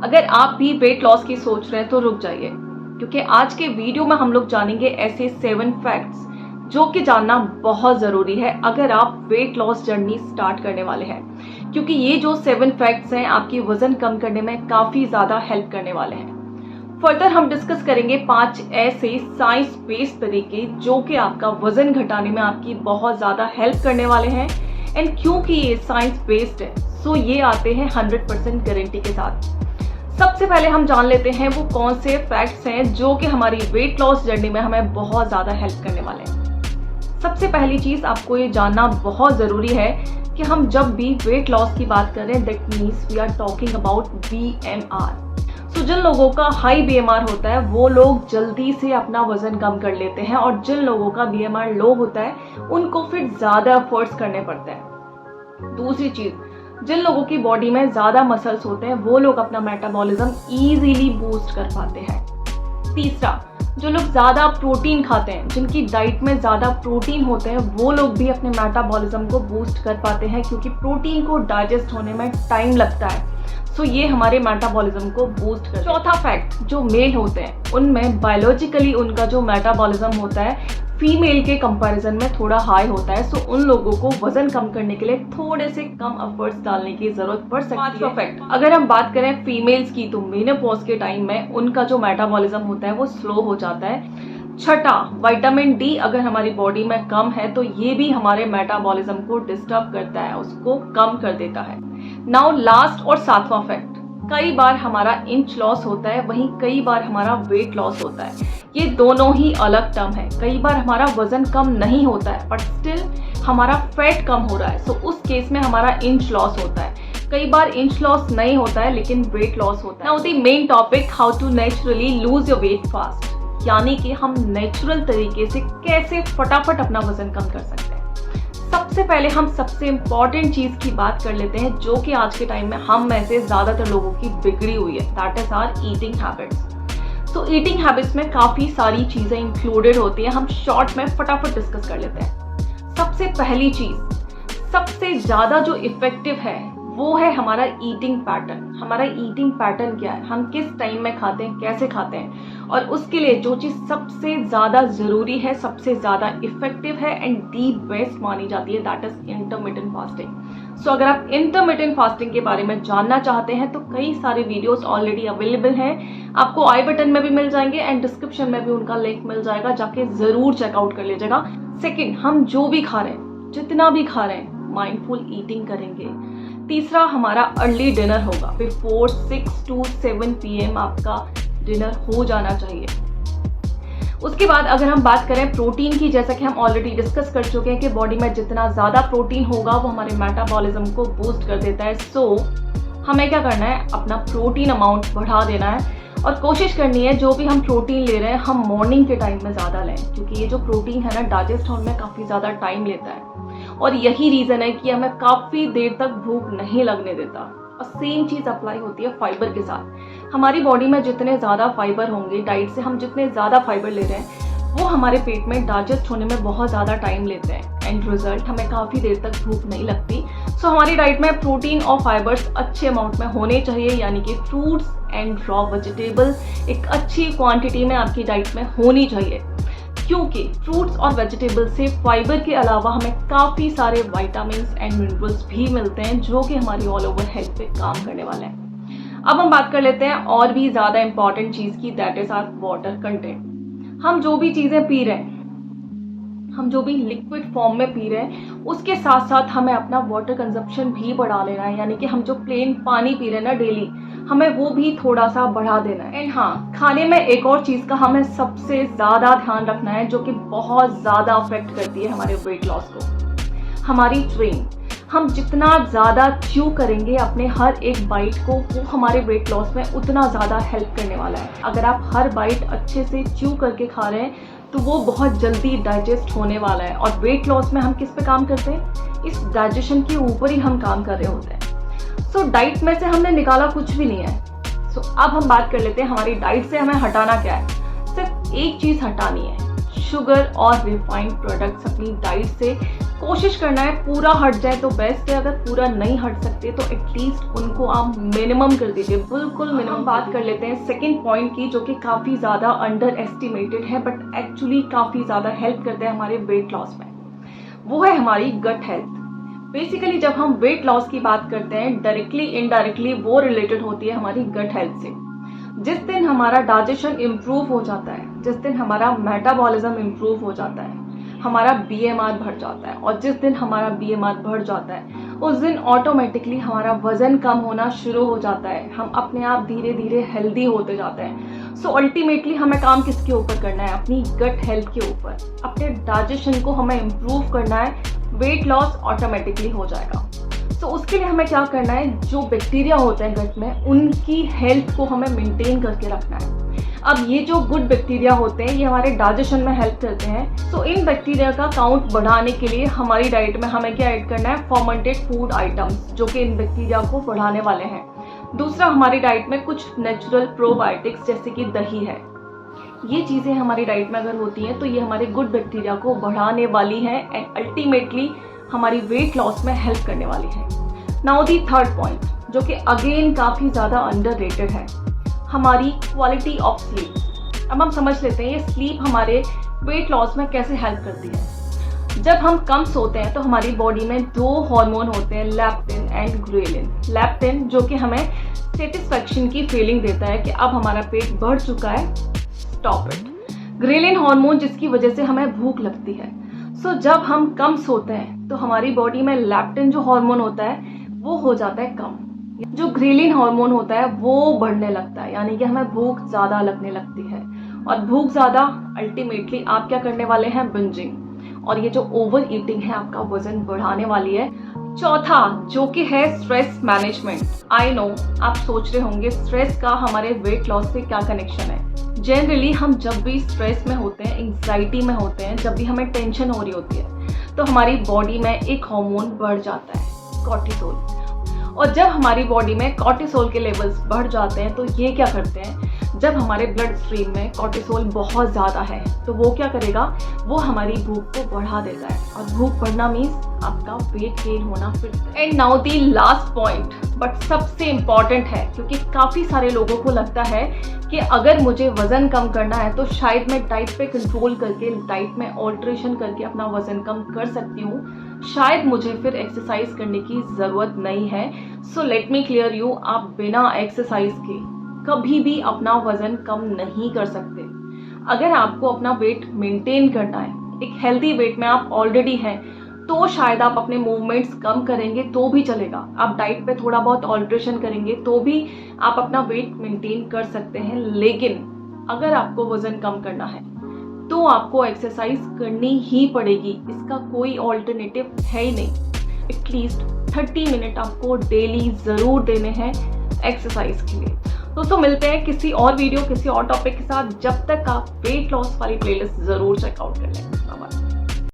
अगर आप भी वेट लॉस की सोच रहे हैं तो रुक जाइए, क्योंकि आज के वीडियो में हम लोग जानेंगे ऐसे 7 फैक्ट्स जो कि जानना बहुत ज़रूरी है अगर आप वेट लॉस जर्नी स्टार्ट करने वाले हैं। क्योंकि ये जो 7 फैक्ट्स हैं आपकी वजन कम करने में काफ़ी ज़्यादा हेल्प करने वाले हैं। फर्दर हम डिस्कस करेंगे 5 ऐसे साइंस बेस्ड तरीके जो कि आपका वजन घटाने में आपकी बहुत ज़्यादा हेल्प करने वाले हैं। एंड क्योंकि ये साइंस बेस्ड है सो ये आते हैं 100% गारंटी के साथ। सबसे पहले हम जान लेते हैं वो कौन से फैक्ट्स हैं जो कि हमारी वेट लॉस जर्नी में हमें बहुत ज़्यादा हेल्प करने वाले हैं। सबसे पहली चीज़ आपको ये जानना बहुत ज़रूरी है कि हम जब भी वेट लॉस की बात कर रहे हैं that means we are talking about BMR। So जिन लोगों का हाई BMR होता है वो लोग जल्दी से अपना वजन कम कर लेते हैं, और जिन लोगों का BMR लो होता है उनको फिर ज़्यादा एफर्ट्स करने पड़ते हैं। दूसरी चीज़, जिन लोगों की बॉडी में ज़्यादा मसल्स होते हैं वो लोग अपना मेटाबॉलिज्म इजीली बूस्ट कर पाते हैं। तीसरा, जो लोग ज़्यादा प्रोटीन खाते हैं, जिनकी डाइट में ज़्यादा प्रोटीन होते हैं वो लोग भी अपने मेटाबॉलिज्म को बूस्ट कर पाते हैं, क्योंकि प्रोटीन को डाइजेस्ट होने में टाइम लगता है। सो ये हमारे मेटाबॉलिज्म को बूस्ट कर। चौथा फैक्ट, जो मेल होते हैं उनमें बायोलॉजिकली उनका जो मेटाबॉलिज्म होता है फीमेल के कंपैरिजन में थोड़ा हाई होता है। सो उन लोगों को वजन कम करने के लिए थोड़े से कम एफर्ट्स डालने की जरूरत पड़ सकती है। पांचवा फैक्ट, अगर हम बात करें फीमेल्स की तो मेनोपॉज के टाइम में उनका जो मेटाबॉलिज्म होता है वो स्लो हो जाता है। छठा, विटामिन डी अगर हमारी बॉडी में कम है तो ये भी हमारे मेटाबॉलिज्म को डिस्टर्ब करता है, उसको कम कर देता है। नाउ लास्ट और सातवां फैक्ट, कई बार हमारा इंच लॉस होता है वहीं कई बार हमारा वेट लॉस होता है। ये दोनों ही अलग टर्म है। कई बार हमारा वजन कम नहीं होता है बट स्टिल हमारा फैट कम हो रहा है, सो उस केस में हमारा इंच लॉस होता है। कई बार इंच लॉस नहीं होता है लेकिन वेट लॉस होता है। Now the main topic, how to naturally lose your weight fast, यानी कि हम नेचुरल तरीके से कैसे फटाफट अपना वजन कम कर सकते हैं। सबसे पहले हम सबसे इम्पॉर्टेंट चीज की बात कर लेते हैं जो कि आज के टाइम में हम में से ज्यादातर लोगों की बिगड़ी हुई है, that is our eating habits. तो ईटिंग हैबिट्स में काफी सारी चीजें इंक्लूडेड होती हैं, हम शॉर्ट में फटाफट डिस्कस कर लेते हैं। सबसे पहली चीज, सबसे ज्यादा जो इफेक्टिव है वो है हमारा ईटिंग पैटर्न। हमारा ईटिंग पैटर्न क्या है, हम किस टाइम में खाते हैं, कैसे खाते हैं, और उसके लिए जो चीज़ सबसे ज़्यादा ज़रूरी है, सबसे ज़्यादा इफेक्टिव है एंड दी बेस्ट मानी जाती है, दैट इज इंटरमिटेंट फास्टिंग। सो अगर आप इंटरमिटेंट फास्टिंग के बारे में जानना चाहते हैं तो कई सारे वीडियोस ऑलरेडी अवेलेबल हैं, आपको आई बटन में भी मिल जाएंगे एंड डिस्क्रिप्शन में भी उनका लिंक मिल जाएगा, जाके ज़रूर चेकआउट कर लीजिएगा। सेकेंड, हम जो भी खा रहे हैं, जितना भी खा रहे हैं, माइंडफुल ईटिंग करेंगे। तीसरा, हमारा अर्ली डिनर होगा, बिफोर 6 to 7 PM आपका डिनर हो जाना चाहिए। उसके बाद अगर हम बात करें प्रोटीन की, जैसा कि हम ऑलरेडी डिस्कस कर चुके हैं कि बॉडी में जितना ज़्यादा प्रोटीन होगा वो हमारे मेटाबॉलिज्म को बूस्ट कर देता है। सो हमें क्या करना है, अपना प्रोटीन अमाउंट बढ़ा देना है और कोशिश करनी है जो भी हम प्रोटीन ले रहे हैं हम मॉर्निंग के टाइम में ज़्यादा लें, क्योंकि ये जो प्रोटीन है ना डाइजेस्ट होने में काफ़ी ज़्यादा टाइम लेता है और यही रीज़न है कि हमें काफ़ी देर तक भूख नहीं लगने देता। और सेम चीज़ अप्लाई होती है फाइबर के साथ। हमारी बॉडी में जितने ज़्यादा फाइबर होंगे, डाइट से हम जितने ज़्यादा फाइबर ले रहे हैं वो हमारे पेट में डाइजेस्ट होने में बहुत ज़्यादा टाइम लेते हैं एंड रिजल्ट हमें काफ़ी देर तक भूख नहीं लगती। सो हमारी डाइट में प्रोटीन और फाइबर्स अच्छे अमाउंट में होने चाहिए, यानी कि फ्रूट्स एंड रॉ वेजिटेबल एक अच्छी क्वांटिटी में आपकी डाइट में होनी चाहिए, क्योंकि फ्रूट्स और वेजिटेबल से फाइबर के अलावा हमें काफ़ी सारे विटामिन्स एंड मिनरल्स भी मिलते हैं जो कि हमारी ऑल ओवर हेल्थ पे काम करने वाले हैं। अब हम बात कर लेते हैं और भी ज़्यादा इंपॉर्टेंट चीज़ की, that is our water content. हम जो भी चीज़ें पी रहे हैं, हम जो भी लिक्विड फॉर्म में पी रहे हैं उसके साथ साथ हमें अपना वाटर कंजप्शन भी बढ़ा लेना है, यानी कि हम जो प्लेन पानी पी रहे हैं ना डेली, हमें वो भी थोड़ा सा बढ़ा देना है। एंड हाँ, खाने में एक और चीज़ का हमें सबसे ज़्यादा ध्यान रखना है जो कि बहुत ज़्यादा अफेक्ट करती है हमारे वेट लॉस को, हमारी च्यूइंग। हम जितना ज़्यादा च्यू करेंगे अपने हर एक बाइट को, वो हमारे वेट लॉस में उतना ज़्यादा हेल्प करने वाला है। अगर आप हर बाइट अच्छे से च्यू करके खा रहे हैं तो वो बहुत जल्दी डाइजेस्ट होने वाला है। और वेट लॉस में हम किस पे काम करते हैं, इस डाइजेशन के ऊपर ही हम काम कर रहे होते हैं। सो डाइट में से हमने निकाला कुछ भी नहीं है। सो अब हम बात कर लेते हैं हमारी डाइट से हमें हटाना क्या है। सिर्फ एक चीज़ हटानी है, शुगर और रिफाइंड प्रोडक्ट्स अपनी डाइट से कोशिश करना है पूरा हट जाए तो बेस्ट है, अगर पूरा नहीं हट सकते तो एटलीस्ट उनको आप मिनिमम कर दीजिए, बिल्कुल मिनिमम। बात कर लेते हैं सेकंड पॉइंट की, जो कि काफ़ी ज़्यादा अंडर एस्टिमेटेड है बट एक्चुअली काफ़ी ज़्यादा हेल्प करते हैं हमारे वेट लॉस में। वो है हमारी गट हेल्थ। बेसिकली जब हम वेट लॉस की बात करते हैं, डायरेक्टली इनडायरेक्टली वो रिलेटेड होती है हमारी गट हेल्थ से। जिस दिन हमारा डाइजेशन इम्प्रूव हो जाता है, जिस दिन हमारा मेटाबॉलिज्म इम्प्रूव हो जाता है, हमारा बीएमआर बढ़ जाता है, और जिस दिन हमारा बीएमआर बढ़ जाता है उस दिन ऑटोमेटिकली हमारा वजन कम होना शुरू हो जाता है, हम अपने आप धीरे धीरे हेल्दी होते जाते हैं। सो अल्टीमेटली हमें काम किसके ऊपर करना है? अपनी गट हेल्थ के ऊपर, अपने डाइजेशन को हमें इम्प्रूव करना है, वेट लॉस ऑटोमेटिकली हो जाएगा। तो उसके लिए हमें क्या करना है, जो बैक्टीरिया होते हैं गट में उनकी हेल्थ को हमें मेंटेन करके रखना है। अब ये जो गुड बैक्टीरिया होते हैं ये हमारे डाइजेशन में हेल्प करते हैं। तो इन बैक्टीरिया का काउंट बढ़ाने के लिए हमारी डाइट में हमें क्या ऐड करना है? फर्मेंटेड फूड आइटम्स, जो कि इन बैक्टीरिया को बढ़ाने वाले हैं। दूसरा, हमारी डाइट में कुछ नेचुरल प्रोबायोटिक्स जैसे कि दही है। ये चीज़ें हमारी डाइट में अगर होती हैं तो ये हमारे गुड बैक्टीरिया को बढ़ाने वाली हैं एंड अल्टीमेटली हमारी वेट लॉस में हेल्प करने वाली है। नाउ दी थर्ड पॉइंट, जो कि अगेन काफ़ी ज़्यादा अंडररेटेड है, हमारी क्वालिटी ऑफ स्लीप। अब हम समझ लेते हैं ये स्लीप हमारे वेट लॉस में कैसे हेल्प करती है। जब हम कम सोते हैं तो हमारी बॉडी में दो हार्मोन होते हैं, लैप्टिन एंड ग्रेलिन। लैप्टिन जो कि हमें सेटिस्फैक्शन की फीलिंग देता है कि अब हमारा पेट भर चुका है, स्टॉप इट। ग्रेलिन हार्मोन जिसकी वजह से हमें भूख लगती है। सो जब हम कम सोते हैं तो हमारी बॉडी में लैप्टिन जो हार्मोन होता है वो हो जाता है कम, जो ग्रेलिन हार्मोन होता है वो बढ़ने लगता है, यानी कि हमें भूख ज़्यादा लगने लगती है। और भूख ज़्यादा अल्टीमेटली आप क्या करने वाले हैं? बिंजिंग। और ये जो ओवर ईटिंग है आपका वजन बढ़ाने वाली है। चौथा, जो कि है स्ट्रेस मैनेजमेंट। आई नो आप सोच रहे होंगे स्ट्रेस का हमारे वेट लॉस से क्या कनेक्शन है। जनरली हम जब भी स्ट्रेस में होते हैं, एंग्जाइटी में होते हैं, जब भी हमें टेंशन हो रही होती है तो हमारी बॉडी में एक हार्मोन बढ़ जाता है, कॉर्टिसोल। और जब हमारी बॉडी में कॉर्टिसोल के लेवल्स बढ़ जाते हैं तो ये क्या करते हैं, जब हमारे ब्लड स्ट्रीम में कॉर्टिसोल बहुत ज़्यादा है तो वो क्या करेगा, वो हमारी भूख को बढ़ा देता है। और भूख बढ़ना मीन्स आपका वेट गेन होना फिर। And now the last point, but सबसे इम्पॉर्टेंट है, क्योंकि काफ़ी सारे लोगों को लगता है कि अगर मुझे वज़न कम करना है तो शायद मैं डाइट पे कंट्रोल करके, डाइट में ऑल्ट्रेशन करके अपना वज़न कम कर सकती हूँ, शायद मुझे फिर एक्सरसाइज करने की ज़रूरत नहीं है। So let me clear you, आप बिना एक्सरसाइज के कभी भी अपना वज़न कम नहीं कर सकते। अगर आपको अपना वेट मेंटेन करना है, एक हेल्दी वेट में आप ऑलरेडी हैं, तो शायद आप अपने मूवमेंट्स कम करेंगे तो भी चलेगा, आप डाइट पे थोड़ा बहुत ऑल्ट्रेशन करेंगे तो भी आप अपना वेट मेंटेन कर सकते हैं। लेकिन अगर आपको वज़न कम करना है तो आपको एक्सरसाइज करनी ही पड़ेगी, इसका कोई ऑल्टरनेटिव है ही नहीं। एटलीस्ट 30 मिनट आपको डेली ज़रूर देने हैं एक्सरसाइज के लिए। दोस्तों मिलते हैं किसी और वीडियो, किसी और टॉपिक के साथ। जब तक आप वेट लॉस वाली प्लेलिस्ट ज़रूर चेकआउट कर लें।